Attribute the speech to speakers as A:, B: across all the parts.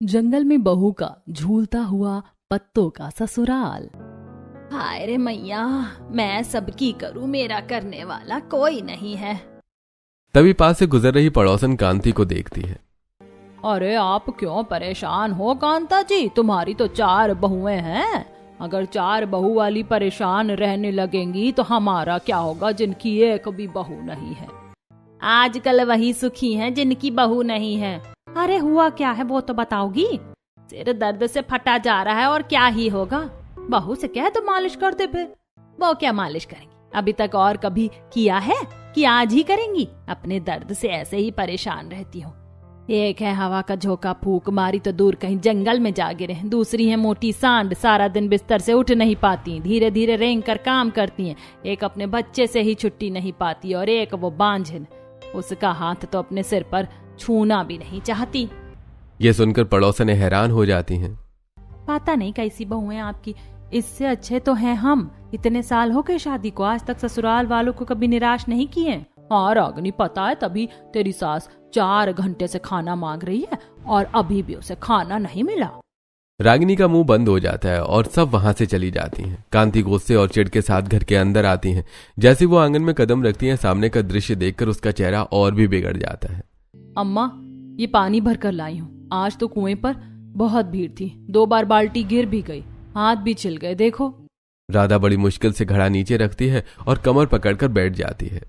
A: जंगल में बहू का झूलता हुआ पत्तों का ससुराल।
B: हाय रे मैया, मैं सबकी करूं, मेरा करने वाला कोई नहीं है।
C: तभी पास से गुजर रही पड़ोसन कांति को देखती है।
B: अरे आप क्यों परेशान हो कांता जी, तुम्हारी तो 4 बहुएं हैं। अगर 4 बहू वाली परेशान रहने लगेंगी तो हमारा क्या होगा जिनकी एक भी बहू नहीं है। आजकल वही सुखी हैं जिनकी बहू नहीं है। अरे हुआ क्या है वो तो बताओगी। सिर दर्द से फटा जा रहा है और क्या ही होगा। बहू से कह तो मालिश कर दे। फिर वो क्या मालिश करेंगी, अभी तक और कभी किया है कि आज ही करेंगी। अपने दर्द से ऐसे ही परेशान रहती हूँ। एक है हवा का झोंका फूंक मारी तो दूर कहीं जंगल में जा गिरे। दूसरी है मोटी सांड, सारा दिन बिस्तर से उठ नहीं पाती, धीरे धीरे रेंग कर काम करती हैं। एक अपने बच्चे से ही छुट्टी नहीं पाती और एक वो बांझिन, उसका हाथ तो अपने सिर पर छूना भी नहीं चाहती।
C: ये सुनकर पड़ोसन हैरान हो जाती हैं।
B: पता नहीं कैसी बहू है आपकी, इससे अच्छे तो हैं हम। इतने साल हो गए शादी को, आज तक ससुराल वालों को कभी निराश नहीं किए। और अग्नि पता है, तभी तेरी सास 4 घंटे से खाना मांग रही है और अभी भी उसे खाना नहीं मिला।
C: रागिनी का मुंह बंद हो जाता है और सब वहां से चली जाती हैं। कांति गुस्से और चिढ़ के साथ घर के अंदर आती हैं। जैसे वो आंगन में कदम रखती हैं, सामने का दृश्य देखकर उसका चेहरा और भी बिगड़ जाता है।
B: अम्मा, ये पानी भर कर लाई हूँ। आज तो कुएं पर बहुत भीड़ थी, 2 बार बाल्टी गिर भी गई, हाथ भी छिल गए, देखो।
C: राधा बड़ी मुश्किल से घड़ा नीचे रखती है और कमर पकड़कर बैठ जाती है।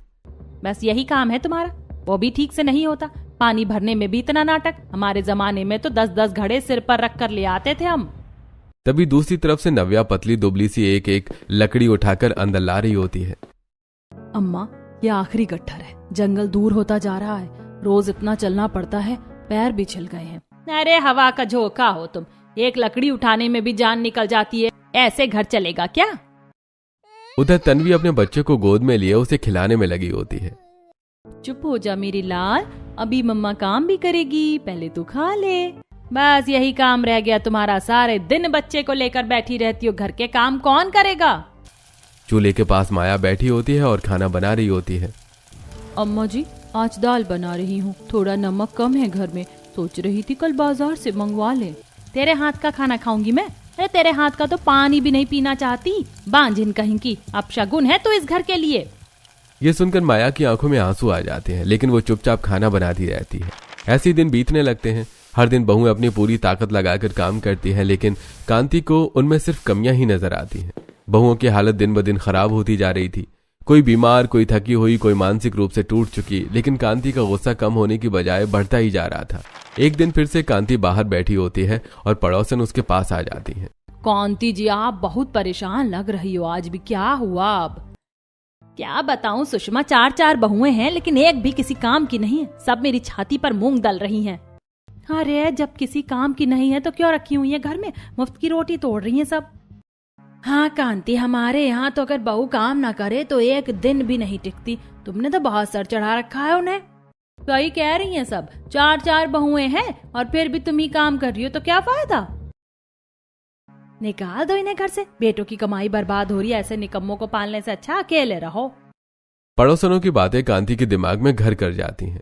B: बस यही काम है तुम्हारा, वो भी ठीक से नहीं होता। पानी भरने में भी इतना नाटक। हमारे जमाने में तो 10-10 घड़े सिर पर रख कर ले आते थे हम।
C: तभी दूसरी तरफ से नव्या पतली दुबली सी एक लकड़ी उठाकर अंदर ला रही होती है।
B: अम्मा, ये आखिरी गट्ठर है, जंगल दूर होता जा रहा है, रोज इतना चलना पड़ता है, पैर भी छिल गए हैं। अरे हवा का झोंका हो तुम, एक लकड़ी उठाने में भी जान निकल जाती है, ऐसे घर चलेगा क्या।
C: उधर तन्वी अपने बच्चे को गोद में लिए उसे खिलाने में लगी होती है।
B: चुप हो जा मेरी लाल, अभी मम्मा काम भी करेगी, पहले तू खा ले। बस यही काम रह गया तुम्हारा, सारे दिन बच्चे को लेकर बैठी रहती हो, घर के काम कौन करेगा।
C: चूल्हे के पास माया बैठी होती है और खाना बना रही होती है।
B: अम्मा जी, आज दाल बना रही हूँ, थोड़ा नमक कम है घर में, सोच रही थी कल बाजार से मंगवा ले। तेरे हाथ का खाना खाऊंगी मैं? अरे तेरे हाथ का तो पानी भी नहीं पीना चाहती, बांझिन कहीं की। अपशगुन है तो इस घर के लिए।
C: ये सुनकर माया की आंखों में आंसू आ जाते हैं, लेकिन वो चुपचाप खाना बनाती रहती है। ऐसे दिन बीतने लगते हैं। हर दिन बहुएं अपनी पूरी ताकत लगाकर काम करती हैं, लेकिन कांति को उनमें सिर्फ कमियां ही नजर आती हैं। बहुओं की हालत दिन ब दिन खराब होती जा रही थी। कोई बीमार, कोई थकी हुई, कोई मानसिक रूप से टूट चुकी, लेकिन कांति का गुस्सा कम होने की बजाय बढ़ता ही जा रहा था। एक दिन फिर से कांति बाहर बैठी होती है और पड़ोसन उसके पास आ जाती हैं।
B: कांति जी, आप बहुत परेशान लग रही हो, आज भी क्या हुआ। अब क्या बताऊं सुषमा, 4 बहुएं हैं लेकिन एक भी किसी काम की नहीं है, सब मेरी छाती पर मूंग दल रही हैं। अरे जब किसी काम की नहीं है तो क्यों रखी हुई है घर में, मुफ्त की रोटी तोड़ रही हैं सब। हाँ कांति, हमारे यहाँ तो अगर बहू काम ना करे तो एक दिन भी नहीं टिकती। तुमने तो बहुत सर चढ़ा रखा है उन्हें। कई कह रही हैं सब 4 बहुएं हैं और फिर भी तुम ही काम कर रही हो, तो क्या फायदा। निकाल दो इन्हें घर से, बेटों की कमाई बर्बाद हो रही है, ऐसे निकम्मों को पालने से अच्छा अकेले रहो।
C: पड़ोसनों की बातें कांति के दिमाग में घर कर जाती हैं।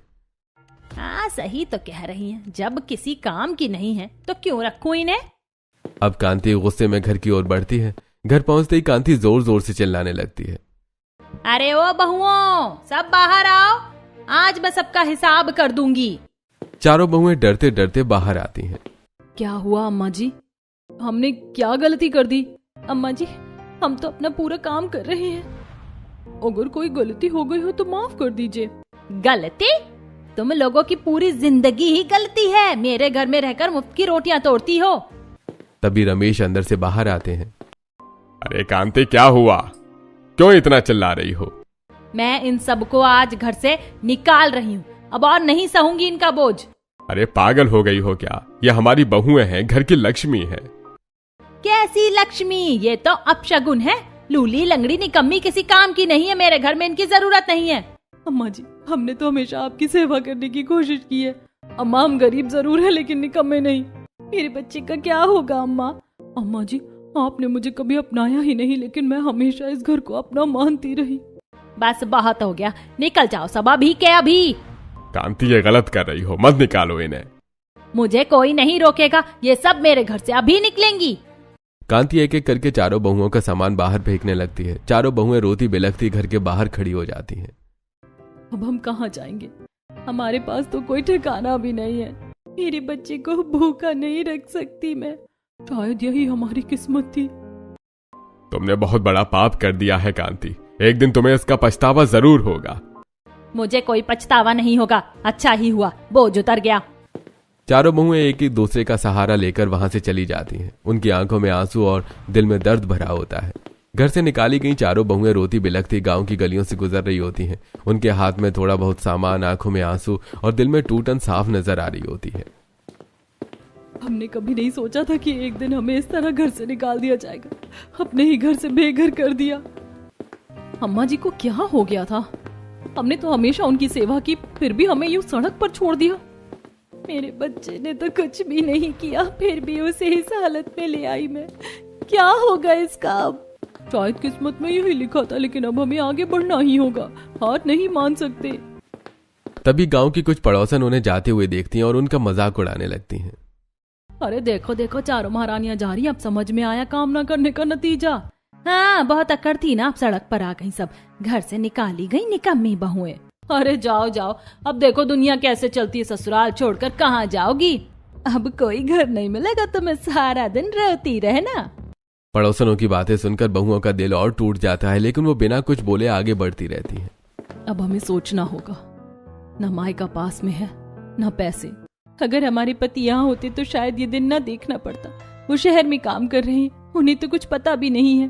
B: हाँ सही तो कह रही हैं, जब किसी काम की नहीं है तो क्यों रखूं इन्हें।
C: अब कांति गुस्से में घर की ओर बढ़ती है। घर पहुंचते ही कांति जोर जोर से चिल्लाने लगती है।
B: अरे ओ बहुओं, सब बाहर आओ, आज मैं सबका हिसाब कर दूंगी।
C: चारों बहुएं डरते डरते बाहर आती हैं।
B: क्या हुआ अम्मा जी, हमने क्या गलती कर दी। अम्मा जी, हम तो अपना पूरा काम कर रहे हैं, अगर कोई गलती हो गई हो तो माफ कर दीजिए। गलती? तुम लोगों की पूरी जिंदगी ही गलती है, मेरे घर में रहकर मुफ्त की रोटियां तोड़ती हो।
C: तभी रमेश अंदर से बाहर आते हैं।
D: अरे कांति, क्या हुआ, क्यों इतना चिल्ला रही हो।
B: मैं इन सबको आज घर से निकाल रही हूँ, अब और नहीं सहूंगी इनका बोझ।
D: अरे पागल हो गई हो क्या, ये हमारी बहुएं हैं, घर की लक्ष्मी है।
B: कैसी लक्ष्मी, ये तो अपशगुन है, लूली लंगड़ी निकम्मी, किसी काम की नहीं है, मेरे घर में इनकी जरूरत नहीं है। अम्मा जी, हमने तो हमेशा आपकी सेवा करने की कोशिश की है। अम्मा, हम गरीब जरूर है लेकिन निकम्मे नहीं। मेरे बच्चे का क्या होगा अम्मा। अम्मा जी, आपने मुझे कभी अपनाया ही नहीं, लेकिन मैं हमेशा इस घर को अपना मानती रही। बस बहुत हो गया, निकल जाओ सब अभी के अभी।
D: कांति, ये गलत कर रही हो, मत निकालो इन्हें।
B: मुझे कोई नहीं रोकेगा, ये सब मेरे घर से अभी निकलेंगी।
C: कांति एक एक करके चारों बहुओं का सामान बाहर फेंकने लगती है। चारों बहुएं रोती बिलखती घर के बाहर खड़ी हो जाती हैं।
A: अब हम कहाँ जाएंगे? हमारे पास तो कोई ठिकाना भी नहीं है। मेरी बच्ची को भूखा नहीं रख सकती मैं। शायद यही हमारी किस्मत थी।
D: तुमने बहुत बड़ा पाप कर दिया है कांति, एक दिन तुम्हें इसका पछतावा जरूर होगा।
B: मुझे कोई पछतावा नहीं होगा, अच्छा ही हुआ बोझ उतर गया।
C: चारों बहुएं एक एक दूसरे का सहारा लेकर वहां से चली जाती हैं। उनकी आंखों में आंसू और दिल में दर्द भरा होता है। घर से निकाली गई चारों बहुएं रोती बिलखती गांव की गलियों से गुजर रही होती हैं। उनके हाथ में थोड़ा बहुत सामान, आंखों में आंसू और दिल में टूटन साफ नजर आ रही होती है।
A: हमने कभी नहीं सोचा था कि एक दिन हमें इस तरह घर से निकाल दिया जाएगा। अपने ही घर से बेघर कर दिया। अम्मा जी को क्या हो गया था? हमने तो हमेशा उनकी सेवा की, फिर भी हमें यूं सड़क पर छोड़ दिया। मेरे बच्चे ने तो कुछ भी नहीं किया, फिर भी उसे इस हालत में ले आई मैं। क्या होगा इसका अब? शायद किस्मत में यही लिखा था, लेकिन अब हमें आगे बढ़ना ही होगा। हार नहीं मान सकते।
C: तभी गांव की कुछ पड़ोसन उन्हें जाते हुए देखती हैं और उनका मजाक उड़ाने लगती हैं।
A: अरे देखो देखो, चारों महारानियां जा रही हैं। अब समझ में आया काम ना करने का नतीजा।
B: हाँ, बहुत अकड़ थी ना, अब सड़क पर आ गई सब, घर से निकाली गई निकम्मी बहुएं।
A: अरे जाओ जाओ, अब देखो दुनिया कैसे चलती है। ससुराल छोड़कर कहाँ जाओगी? अब कोई घर नहीं मिलेगा तो मैं सारा दिन रोती रहना।
C: पड़ोसनों की बातें सुनकर बहुओं का दिल और टूट जाता है, लेकिन वो बिना कुछ बोले आगे बढ़ती रहती हैं।
A: अब हमें सोचना होगा। न मायका पास में है, न पैसे। अगर हमारे पति यहाँ होते तो शायद ये दिन न देखना पड़ता। वो शहर में काम कर रहे हैं, उन्हें तो कुछ पता भी नहीं है।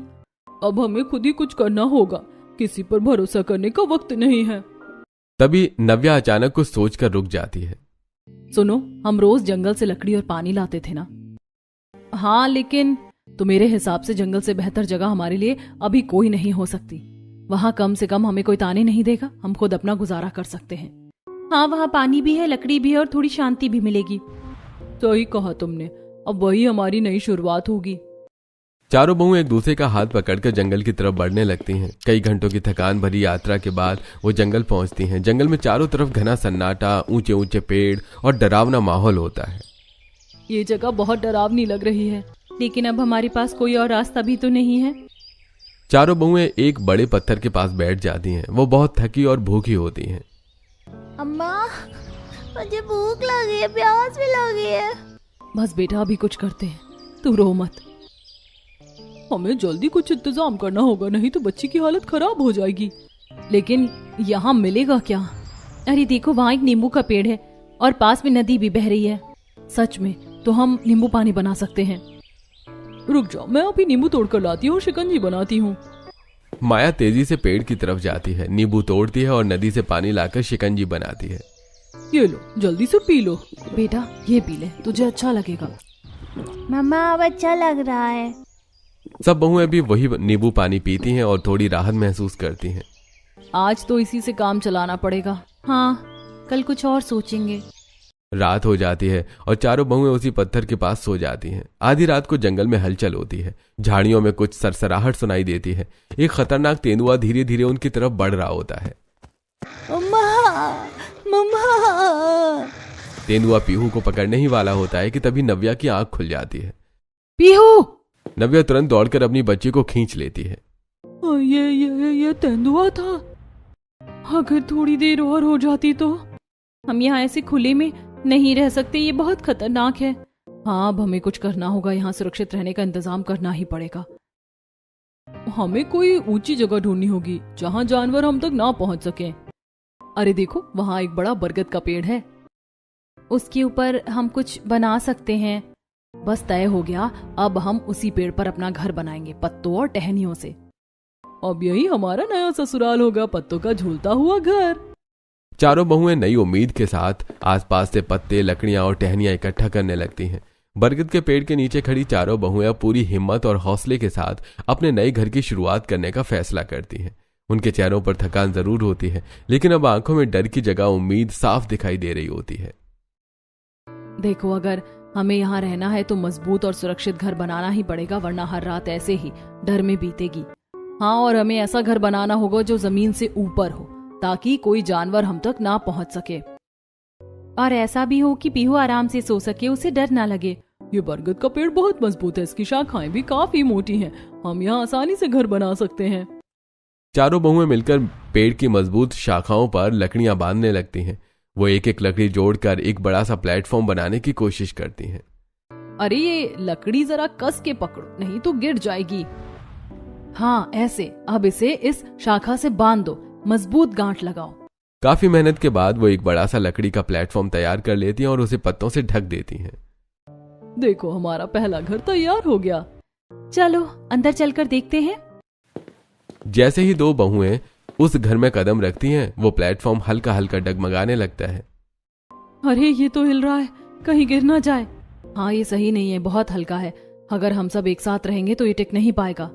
A: अब हमें खुद ही कुछ करना होगा। किसी पर भरोसा करने का वक्त नहीं है।
C: तभी नव्या अचानक कुछ सोचकर रुक जाती है।
A: सुनो, हम रोज जंगल से लकड़ी और पानी लाते थे ना? हाँ, लेकिन तो मेरे हिसाब से जंगल से बेहतर जगह हमारे लिए अभी कोई नहीं हो सकती। वहाँ कम से कम हमें कोई ताने नहीं देगा। हम खुद अपना गुजारा कर सकते हैं।
B: हाँ, वहाँ पानी भी है, लकड़ी भी है और थोड़ी शांति भी मिलेगी।
A: सही कहा तुमने। अब वही हमारी नई शुरुआत होगी।
C: चारों बहुएं एक दूसरे का हाथ पकड़कर जंगल की तरफ बढ़ने लगती हैं। कई घंटों की थकान भरी यात्रा के बाद वो जंगल पहुंचती हैं। जंगल में चारों तरफ घना सन्नाटा, ऊंचे ऊंचे पेड़ और डरावना माहौल होता है।
A: ये जगह बहुत डरावनी लग रही है,
B: लेकिन अब हमारे पास कोई और रास्ता भी तो नहीं है।
C: चारों बहुएं एक बड़े पत्थर के पास बैठ जाती हैं। वो बहुत थकी और भूखी होती हैं।
E: अम्मा, मुझे भूख लगी है, प्यास भी लगी है।
A: बस बेटा, अभी कुछ करते हैं, तू रो मत। हमें जल्दी कुछ इंतजाम करना होगा, नहीं तो बच्ची की हालत खराब हो जाएगी। लेकिन यहाँ मिलेगा क्या?
B: अरे देखो, वहाँ एक नींबू का पेड़ है और पास में नदी भी बह रही है।
A: सच में? तो हम नींबू पानी बना सकते हैं। रुक जाओ, मैं अभी नींबू तोड़कर लाती हूँ, शिकंजी बनाती हूँ।
C: माया तेजी से पेड़ की तरफ जाती है, नींबू तोड़ती है और नदी से पानी लाकर शिकंजी बनाती है।
A: ये लो, जल्दी से पी लो। बेटा, ये पी ले, तुझे अच्छा लगेगा।
E: मम्मा, अब अच्छा लग रहा है।
C: सब बहुएं भी वही नींबू पानी पीती हैं और थोड़ी राहत महसूस करती हैं।
A: आज तो इसी से काम चलाना पड़ेगा।
B: हाँ, कल कुछ और सोचेंगे।
C: रात हो जाती है और चारों बहुएं उसी पत्थर के पास सो जाती हैं। आधी रात को जंगल में हलचल होती है। झाड़ियों में कुछ सरसराहट सुनाई देती है। एक खतरनाक तेंदुआ धीरे धीरे उनकी तरफ बढ़ रहा होता है।
E: मम्मा, मम्मा।
C: तेंदुआ पीहू को पकड़ने ही वाला होता है कि तभी नव्या की आंख खुल जाती है।
B: पीहू!
C: नव्या तुरंत दौड़कर अपनी बच्ची को खींच लेती है।
A: ये तेंदुआ था। अगर थोड़ी देर और हो जाती तो।
B: हम यहाँ ऐसे खुले में नहीं रह सकते, ये बहुत खतरनाक है।
A: हाँ, अब हमें कुछ करना होगा। यहाँ सुरक्षित रहने का इंतजाम करना ही पड़ेगा। हमें कोई ऊंची जगह ढूंढनी होगी जहाँ जानवर हम तक ना पहुँच सके। अरे देखो, वहाँ एक बड़ा बरगद का पेड़ है।
B: उसके ऊपर हम कुछ बना सकते हैं।
A: बस तय हो गया, अब हम उसी पेड़ पर अपना घर बनाएंगे, पत्तों और टहनियों से। अब यही हमारा नया ससुराल होगा, पत्तों का झूलता हुआ घर।
C: चारों बहुएं नई उम्मीद के साथ आसपास से पत्ते, लकड़ियां और टहनियां इकट्ठा करने लगती हैं। बरगद के पेड़ के नीचे खड़ी चारों बहुएं पूरी हिम्मत और हौसले के साथ अपने नए घर की शुरुआत करने का फैसला करती हैं। उनके चेहरों पर थकान जरूर होती है, लेकिन अब आंखों में डर की जगह उम्मीद साफ दिखाई दे रही होती है।
A: देखो, अगर हमें यहाँ रहना है तो मजबूत और सुरक्षित घर बनाना ही पड़ेगा, वरना हर रात ऐसे ही डर में बीतेगी। हाँ, और हमें ऐसा घर बनाना होगा जो जमीन से ऊपर हो, ताकि कोई जानवर हम तक ना पहुंच सके। और ऐसा भी हो कि पीहू आराम से सो सके, उसे डर ना लगे। ये बरगद का पेड़ बहुत मजबूत है, इसकी शाखाएं भी काफी मोटी हैं। हम यहाँ आसानी से घर बना सकते हैं।
C: चारों बहुएं मिलकर पेड़ की मजबूत शाखाओं पर लकड़ियां बांधने लगती हैं। वो एक एक लकड़ी जोड़कर एक बड़ा सा प्लेटफॉर्म बनाने की कोशिश करती हैं।
A: अरे ये लकड़ी जरा कस के पकड़ो, नहीं तो गिर जाएगी। हाँ ऐसे, अब इसे इस शाखा से बांध दो, मजबूत गांठ लगाओ।
C: काफी मेहनत के बाद वो एक बड़ा सा लकड़ी का प्लेटफॉर्म तैयार कर लेती हैं और उसे पत्तों से ढक देती हैं।
A: देखो हमारा पहला घर तैयार हो गया। चलो अंदर चलकर देखते हैं।
C: जैसे ही दो बहुएं उस घर में कदम रखती हैं, वो प्लेटफॉर्म हल्का हल्का डगमगाने लगता है।
A: अरे ये तो हिल रहा है, कहीं गिर ना जाए। हाँ ये सही नहीं है, बहुत हल्का है। अगर हम सब एक साथ रहेंगे तो ये टिक नहीं पाएगा।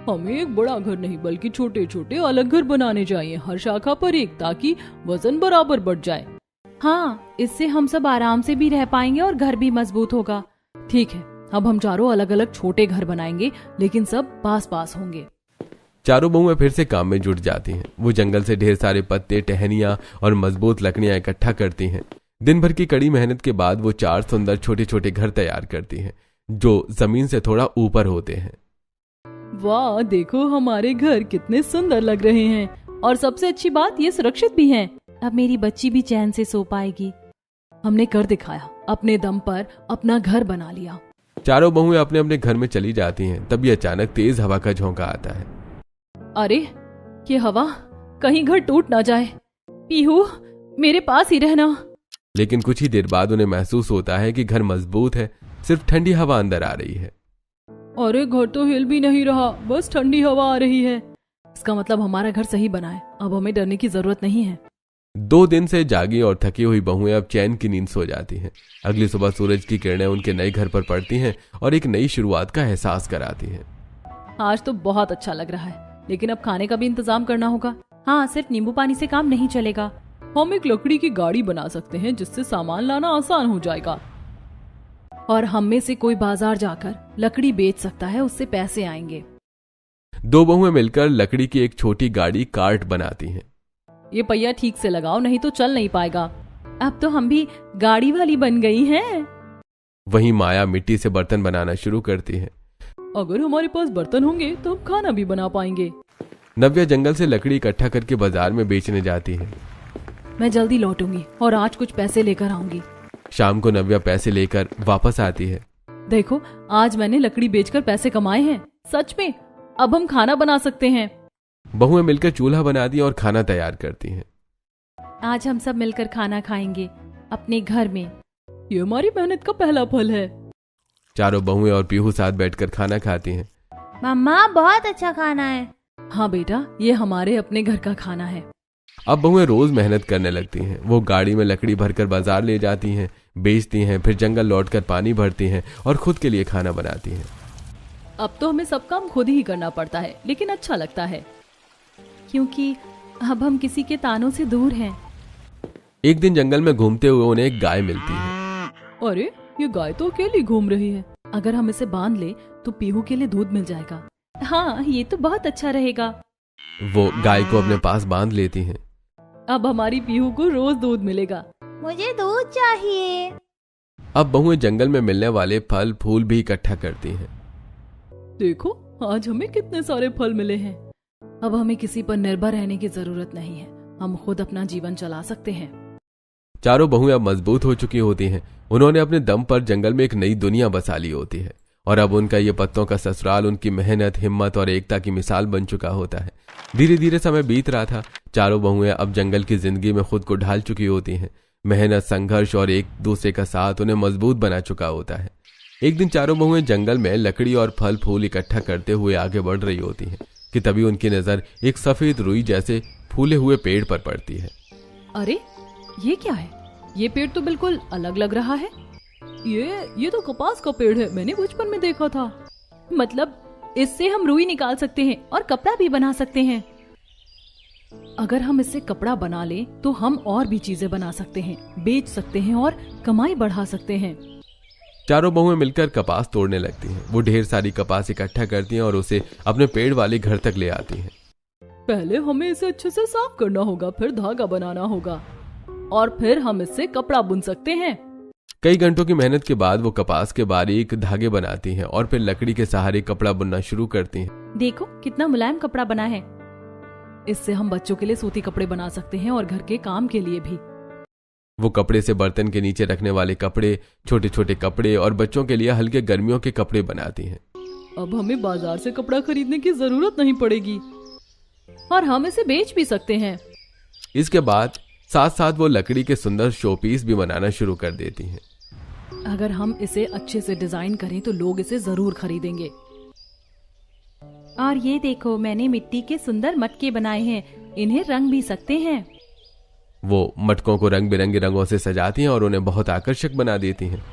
A: हमें एक बड़ा घर नहीं बल्कि छोटे छोटे अलग घर बनाने चाहिए, हर शाखा पर एक, ताकि वजन बराबर बढ़ जाए। हाँ इससे हम सब आराम से भी रह पाएंगे और घर भी मजबूत होगा। ठीक है, अब हम चारों अलग अलग छोटे घर बनाएंगे, लेकिन सब पास पास होंगे।
C: चारों बहुएं फिर से काम में जुट जाती हैं। वो जंगल से ढेर सारे पत्ते, टहनियां और मजबूत लकड़ियां इकट्ठा करती हैं। दिन भर की कड़ी मेहनत के बाद वो 4 सुंदर छोटे छोटे घर तैयार करती हैं, जो जमीन से थोड़ा ऊपर होते हैं।
A: वाह देखो हमारे घर कितने सुंदर लग रहे हैं, और सबसे अच्छी बात ये सुरक्षित भी हैं। अब मेरी बच्ची भी चैन से सो पाएगी। हमने कर दिखाया, अपने दम पर अपना घर बना लिया।
C: चारों बहुएं अपने अपने घर में चली जाती हैं। तभी अचानक तेज हवा का झोंका आता है।
A: अरे ये हवा, कहीं घर टूट ना जाए। पीहू मेरे पास ही रहना।
C: लेकिन कुछ ही देर बाद उन्हें महसूस होता है कि घर मजबूत है, सिर्फ ठंडी हवा अंदर आ रही है।
A: अरे घर तो हिल भी नहीं रहा, बस ठंडी हवा आ रही है। इसका मतलब हमारा घर सही बना है, अब हमें डरने की जरूरत नहीं है।
C: 2 दिन से जागी और थकी हुई बहुएं अब चैन की नींद सो जाती हैं। अगली सुबह सूरज की किरणें उनके नए घर पर पड़ती हैं और एक नई शुरुआत का एहसास कराती हैं।
A: आज तो बहुत अच्छा लग रहा है, लेकिन अब खाने का भी इंतजाम करना होगा। हाँ सिर्फ नींबू पानी से काम नहीं चलेगा। हम एक लकड़ी की गाड़ी बना सकते हैं, जिससे सामान लाना आसान हो जाएगा। और हम में से कोई बाजार जाकर लकड़ी बेच सकता है, उससे पैसे आएंगे।
C: 2 बहुएं मिलकर लकड़ी की एक छोटी गाड़ी कार्ट बनाती हैं।
A: ये पहिया ठीक से लगाओ, नहीं तो चल नहीं पाएगा। अब तो हम भी गाड़ी वाली बन गई हैं।
C: वहीं माया मिट्टी से बर्तन बनाना शुरू करती है।
A: अगर हमारे पास बर्तन होंगे तो हम खाना भी बना पाएंगे।
C: नव्या जंगल से लकड़ी इकट्ठा करके बाजार में बेचने जाती है।
A: मैं जल्दी लौटूंगी और आज कुछ पैसे लेकर आऊंगी।
C: शाम को नव्या पैसे लेकर वापस आती है।
A: देखो आज मैंने लकड़ी बेचकर पैसे कमाए हैं, सच में। अब हम खाना बना सकते हैं।
C: बहुएं मिलकर चूल्हा बनाती और खाना तैयार करती हैं।
A: आज हम सब मिलकर खाना खाएंगे अपने घर में। ये हमारी मेहनत का पहला फल है।
C: चारों बहुएं और पीहू साथ बैठकर खाना खाती हैं।
E: मम्मा बहुत अच्छा खाना है।
A: हाँ बेटा, ये हमारे अपने घर का खाना है।
C: अब बहुएं रोज मेहनत करने लगती हैं। वो गाड़ी में लकड़ी भरकर बाजार ले जाती हैं, बेचती हैं, फिर जंगल लौटकर पानी भरती हैं और खुद के लिए खाना बनाती हैं।
A: अब तो हमें सब काम खुद ही करना पड़ता है, लेकिन अच्छा लगता है, क्योंकि अब हम किसी के तानों से दूर हैं।
C: एक दिन जंगल में घूमते हुए उन्हें एक गाय मिलती है।
A: अरे ये गाय तो अकेली घूम रही है। अगर हम इसे बांध ले तो पीहू के लिए दूध मिल जाएगा। हाँ ये तो बहुत अच्छा रहेगा।
C: वो गाय को अपने पास बांध लेती हैं।
A: अब हमारी पीहू को रोज दूध मिलेगा।
E: मुझे दूध चाहिए।
C: अब बहुएं जंगल में मिलने वाले फल फूल भी इकट्ठा करती हैं।
A: देखो आज हमें कितने सारे फल मिले हैं। अब हमें किसी पर निर्भर रहने की जरूरत नहीं है, हम खुद अपना जीवन चला सकते हैं।
C: चारों बहुएं अब मजबूत हो चुकी होती हैं। उन्होंने अपने दम पर जंगल में एक नई दुनिया बसा ली होती है और अब उनका ये पत्तों का ससुराल उनकी मेहनत, हिम्मत और एकता की मिसाल बन चुका होता है। धीरे धीरे समय बीत रहा था। चारों बहुएं अब जंगल की जिंदगी में खुद को ढाल चुकी होती हैं। मेहनत, संघर्ष और एक दूसरे का साथ उन्हें मजबूत बना चुका होता है। एक दिन चारों बहुएं जंगल में लकड़ी और फल फूल इकट्ठा करते हुए आगे बढ़ रही होती हैं कि तभी उनकी नजर एक सफेद रुई जैसे फूले हुए पेड़ पर पड़ती है।
A: अरे ये क्या है? ये पेड़ तो बिल्कुल अलग लग रहा है। ये तो कपास का पेड़ है, मैंने बचपन में देखा था। मतलब इससे हम रुई निकाल सकते हैं और कपड़ा भी बना सकते हैं। अगर हम इससे कपड़ा बना लें तो हम और भी चीजें बना सकते हैं, बेच सकते हैं और कमाई बढ़ा सकते हैं।
C: चारों बहुएं मिलकर कपास तोड़ने लगती हैं। वो ढेर सारी कपास इकट्ठा करती हैं और उसे अपने पेड़ वाले घर तक ले आती हैं।
A: पहले हमें इसे अच्छे से साफ करना होगा, फिर धागा बनाना होगा। और फिर हम इससे कपड़ा बुन सकते हैं।
C: कई घंटों की मेहनत के बाद वो कपास के बारीक धागे बनाती हैं और फिर लकड़ी के सहारे कपड़ा बुनना शुरू करती हैं।
A: देखो कितना मुलायम कपड़ा बना है। इससे हम बच्चों के लिए सूती कपड़े बना सकते हैं और घर के काम के लिए भी।
C: वो कपड़े से बर्तन के नीचे रखने वाले कपड़े, छोटे छोटे कपड़े और बच्चों के लिए हल्के गर्मियों के कपड़े बनाती हैं।
A: अब हमें बाजार से कपड़ा खरीदने की जरूरत नहीं पड़ेगी और हम इसे बेच भी सकते हैं।
C: इसके बाद साथ साथ वो लकड़ी के सुंदर शोपीस भी बनाना शुरू कर देती हैं।
A: अगर हम इसे अच्छे से डिजाइन करें तो लोग इसे जरूर खरीदेंगे। और ये देखो, मैंने मिट्टी के सुंदर मटके बनाए हैं, इन्हें रंग भी सकते हैं।
C: वो मटकों को रंग बिरंगे रंगों से सजाती हैं और उन्हें बहुत आकर्षक बना देती हैं।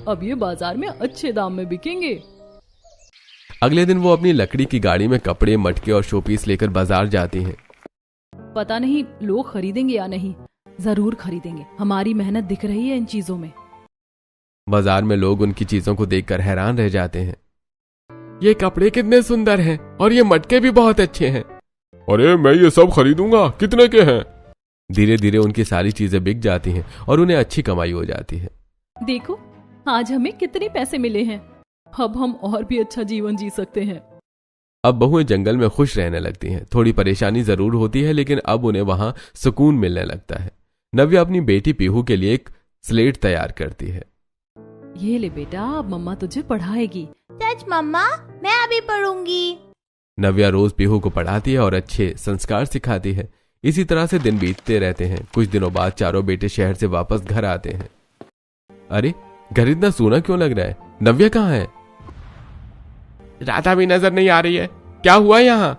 A: अब ये बाजार में अच्छे दाम में बिकेंगे।
C: अगले दिन वो अपनी लकड़ी की गाड़ी में कपड़े, मटके और शोपीस लेकर बाजार जाती हैं।
A: पता नहीं लोग खरीदेंगे या नहीं, जरूर खरीदेंगे। हमारी मेहनत दिख रही है इन चीजों में।
C: बाजार में लोग उनकी चीजों को देखकर हैरान रह जाते हैं। ये कपड़े कितने सुंदर हैं और ये मटके भी बहुत अच्छे हैं।
D: अरे मैं ये सब खरीदूंगा, कितने के हैं?
C: धीरे धीरे उनकी सारी चीजें बिक जाती हैं और उन्हें अच्छी कमाई हो जाती है।
A: देखो आज हमें कितने पैसे मिले हैं। अब हम और भी अच्छा जीवन जी सकते हैं।
C: अब बहुएं जंगल में खुश रहने लगती हैं। थोड़ी परेशानी जरूर होती है लेकिन अब उन्हें वहां सुकून मिलने लगता है। नव्या अपनी बेटी पीहू के लिए एक स्लेट तैयार करती है।
A: ये ले बेटा, अब मम्मा तुझे पढ़ाएगी।
E: सच मम्मा, मैं अभी पढ़ूंगी।
C: नव्या रोज पीहू को पढ़ाती है और अच्छे संस्कार सिखाती है। इसी तरह से दिन बीतते रहते हैं। कुछ दिनों बाद चारों बेटे शहर से वापस घर आते हैं। अरे घर इतना सूना क्यों लग रहा है? नव्या कहाँ है?
D: राधा भी नजर नहीं आ रही है। क्या हुआ यहाँ?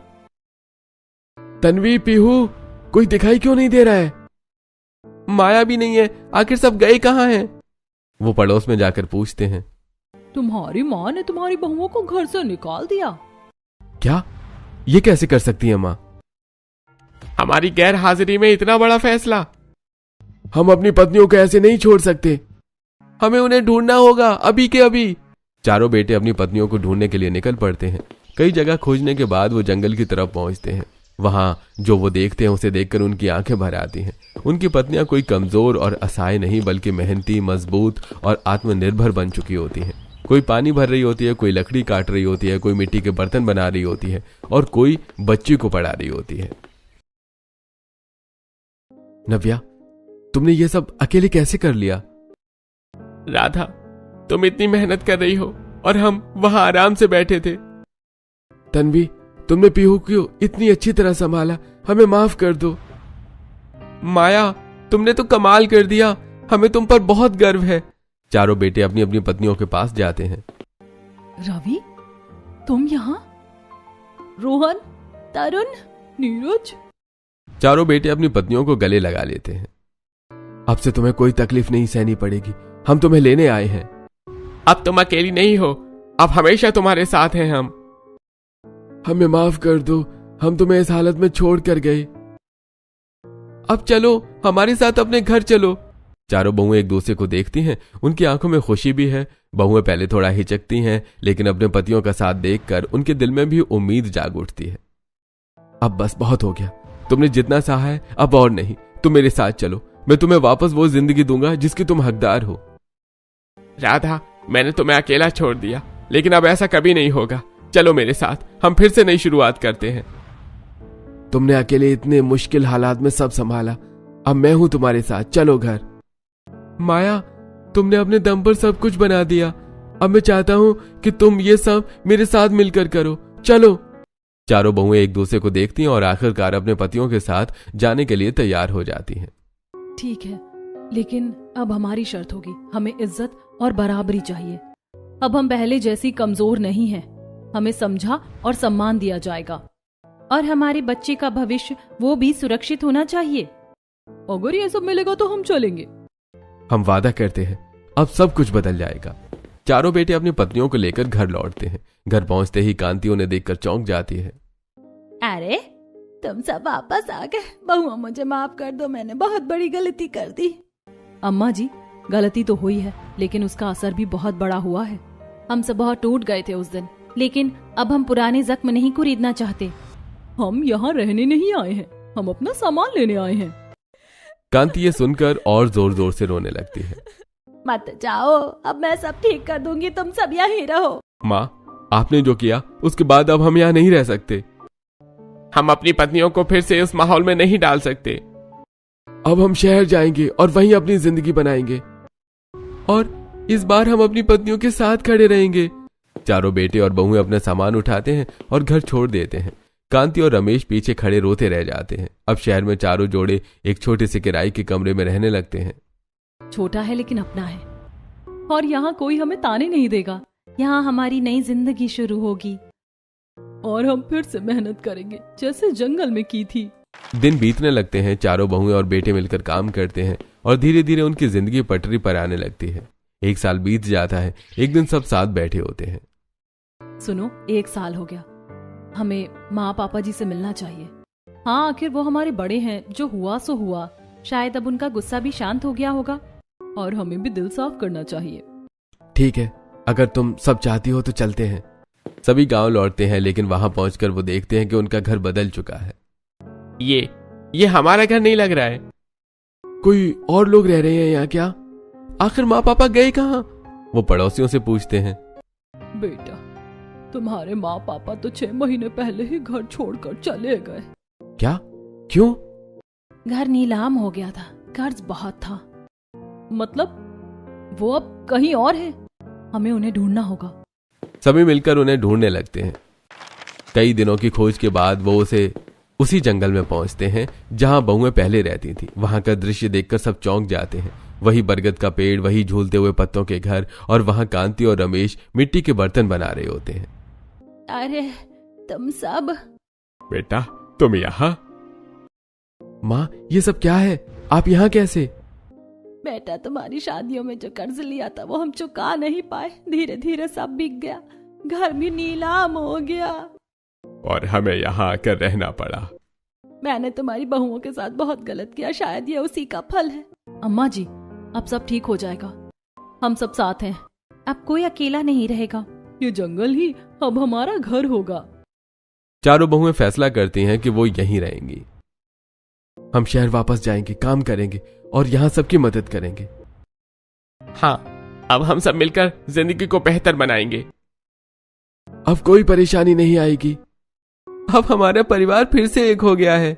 C: तन्वी, पीहू, कोई दिखाई क्यों नहीं दे रहा है? माया भी नहीं है। आखिर सब गए कहाँ हैं? वो पड़ोस में जाकर पूछते हैं।
A: तुम्हारी माँ ने तुम्हारी बहुओं को घर से निकाल दिया।
C: क्या? ये कैसे कर सकती है माँ?
D: हमारी गैर हाजिरी में इतना बड़ा फैसला?
C: हम अपनी पत्नियों को ऐसे नहीं छोड़ सकते। हमें उन्हें ढूंढना होगा अभी के अभी। चारों बेटे अपनी पत्नियों को ढूंढने के लिए निकल पड़ते हैं। कई जगह खोजने के बाद वो जंगल की तरफ पहुंचते हैं। वहां जो वो देखते हैं उसे देखकर उनकी आंखें भर आती हैं। उनकी पत्नियां कोई कमजोर और असहाय नहीं बल्कि मेहनती, मजबूत और आत्मनिर्भर बन चुकी होती हैं। कोई पानी भर रही होती है, कोई लकड़ी काट रही होती है, कोई मिट्टी के बर्तन बना रही होती है और कोई बच्ची को पढ़ा रही होती है। नव्या, तुमने ये सब अकेले कैसे कर लिया?
D: राधा, तुम इतनी मेहनत कर रही हो और हम वहां आराम से बैठे थे।
C: तन्वी, तुमने पीहू को इतनी अच्छी तरह संभाला, हमें माफ कर दो।
D: माया, तुमने तो कमाल कर दिया, हमें तुम पर बहुत गर्व है।
C: चारों बेटे अपनी अपनी पत्नियों के पास जाते हैं।
A: रवि, तुम यहाँ? रोहन, तरुण, नीरज।
C: चारों बेटे अपनी पत्नियों को गले लगा लेते हैं। अब से तुम्हें कोई तकलीफ नहीं सहनी पड़ेगी। हम तुम्हें लेने आए हैं।
D: अब तुम अकेली नहीं हो, अब हमेशा तुम्हारे साथ हैं हम।
C: हमें माफ कर दो, हम तुम्हें इस हालत में छोड़ कर गए। अब चलो, हमारे साथ अपने घर चलो। चारों बहुएं एक दूसरे को देखती हैं। उनकी आंखों में खुशी भी है। बहुएं पहले थोड़ा हिचकती हैं लेकिन अपने पतियों का साथ देखकर उनके दिल में भी उम्मीद जाग उठती है। अब बस बहुत हो गया, तुमने जितना सहा है अब और नहीं। तुम मेरे साथ चलो, मैं तुम्हें वापस वो जिंदगी दूंगा जिसकी तुम हकदार हो।
D: राधा, मैंने तुम्हें अकेला छोड़ दिया लेकिन अब ऐसा कभी नहीं होगा। चलो मेरे साथ, हम फिर से नई शुरुआत करते हैं।
C: तुमने अकेले इतने मुश्किल हालात में सब संभाला, अब मैं हूं तुम्हारे साथ। चलो घर। माया, तुमने अपने दम पर सब कुछ बना दिया। अब मैं चाहता हूं कि तुम ये सब मेरे साथ मिलकर करो। चलो। चारों बहुएं एक दूसरे को देखती हैं और आखिरकार अपने पतियों के साथ जाने के लिए तैयार हो जाती हैं।
A: ठीक है, लेकिन अब हमारी शर्त होगी, हमें इज्जत और बराबरी चाहिए। अब हम पहले जैसी कमजोर नहीं हैं। हमें समझा और सम्मान दिया जाएगा और हमारे बच्चे का भविष्य वो भी सुरक्षित होना चाहिए। अगर ये सब मिलेगा तो हम चलेंगे।
C: हम वादा करते हैं, अब सब कुछ बदल जाएगा। चारों बेटे अपनी पत्नियों को लेकर घर लौटते हैं। घर पहुंचते ही कांति उन्हें देखकर चौंक जाती है।
E: अरे तुम सब वापस आ गए। बहू, मुझे माफ कर दो, मैंने बहुत बड़ी गलती कर दी।
A: अम्मा जी, गलती तो हुई है लेकिन उसका असर भी बहुत बड़ा हुआ है। हम सब बहुत टूट गए थे उस दिन, लेकिन अब हम पुराने जख्म नहीं खरीदना चाहते। हम यहाँ रहने नहीं आए हैं, हम अपना सामान लेने आए हैं।
C: कांति ये सुनकर और जोर जोर से रोने लगती है।
E: मत जाओ, अब मैं सब ठीक कर दूंगी, तुम सब यहीं रहो।
C: माँ, आपने जो किया उसके बाद अब हम यहाँ नहीं रह सकते।
D: हम अपनी पत्नियों को फिर से उस माहौल में नहीं डाल सकते।
C: अब हम शहर जाएंगे और वहीं अपनी जिंदगी बनाएंगे, और इस बार हम अपनी पत्नियों के साथ खड़े रहेंगे। चारों बेटे और बहुएं अपना सामान उठाते हैं और घर छोड़ देते हैं। कांति और रमेश पीछे खड़े रोते रह जाते हैं। अब शहर में चारों जोड़े एक छोटे से किराए के कमरे में रहने लगते हैं।
A: छोटा है लेकिन अपना है, और यहाँ कोई हमें ताने नहीं देगा। यहाँ हमारी नई जिंदगी शुरू होगी और हम फिर से मेहनत करेंगे जैसे जंगल में की थी।
C: दिन बीतने लगते हैं। चारों बहुएं और बेटे मिलकर काम करते हैं और धीरे धीरे उनकी जिंदगी पटरी पर आने लगती है। 1 साल बीत जाता है। एक दिन सब साथ बैठे होते हैं।
A: सुनो, 1 साल हो गया, हमें माँ पापा जी से मिलना चाहिए। हाँ, आखिर वो हमारे बड़े हैं, जो हुआ सो हुआ। शायद अब उनका गुस्सा भी शांत हो गया होगा और हमें भी दिल साफ करना चाहिए।
C: ठीक है, अगर तुम सब चाहती हो तो चलते हैं। सभी गांव लौटते हैं, लेकिन वहां पहुंचकर वो देखते हैं कि उनका घर बदल चुका है।
D: ये हमारा घर नहीं लग रहा है।
C: कोई और लोग रह रहे हैं यहाँ क्या? आखिर माँ पापा गए कहाँ? वो पड़ोसियों से पूछते हैं।
A: बेटा, तुम्हारे माँ पापा तो 6 महीने पहले ही घर छोड़कर चले गए।
C: क्या? क्यों?
A: घर नीलाम हो गया था, कर्ज बहुत था। मतलब वो अब कहीं और है, हमें उन्हें ढूंढना होगा।
C: सभी मिलकर उन्हें ढूंढने लगते हैं। कई दिनों की खोज के बाद वो उसी जंगल में पहुंचते हैं जहां बहुएं पहले रहती थी। वहां का दृश्य देखकर सब चौंक जाते हैं। वही बरगद का पेड़, वही झूलते हुए पत्तों के घर, और वहां कांति और रमेश मिट्टी के बर्तन बना रहे होते हैं।
E: अरे तुम सब।
D: बेटा, तुम यहाँ?
C: माँ, ये सब क्या है? आप यहाँ कैसे?
E: बेटा, तुम्हारी शादियों में जो कर्ज लिया था वो हम चुका नहीं पाए। धीरे धीरे सब बिक गया, घर भी नीलाम हो गया
D: और हमें यहाँ आकर रहना पड़ा।
E: मैंने तुम्हारी बहुओं के साथ बहुत गलत किया, शायद ये उसी का फल है।
A: अम्मा जी, अब सब ठीक हो जाएगा। हम सब साथ हैं, अब कोई अकेला नहीं रहेगा। ये जंगल ही अब हमारा घर होगा।
C: चारों बहुएं फैसला करती हैं कि वो यहीं रहेंगी। हम शहर वापस जाएंगे, काम करेंगे और यहाँ सबकी मदद करेंगे।
D: हाँ, अब हम सब मिलकर जिंदगी को बेहतर बनाएंगे।
C: अब कोई परेशानी नहीं आएगी। अब हमारा परिवार फिर से एक हो गया है।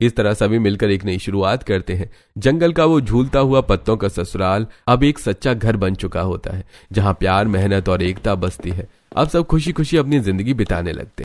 C: इस तरह सभी मिलकर एक नई शुरुआत करते हैं। जंगल का वो झूलता हुआ पत्तों का ससुराल अब एक सच्चा घर बन चुका होता है, जहां प्यार, मेहनत और एकता बसती है। अब सब खुशी खुशी अपनी जिंदगी बिताने लगते हैं।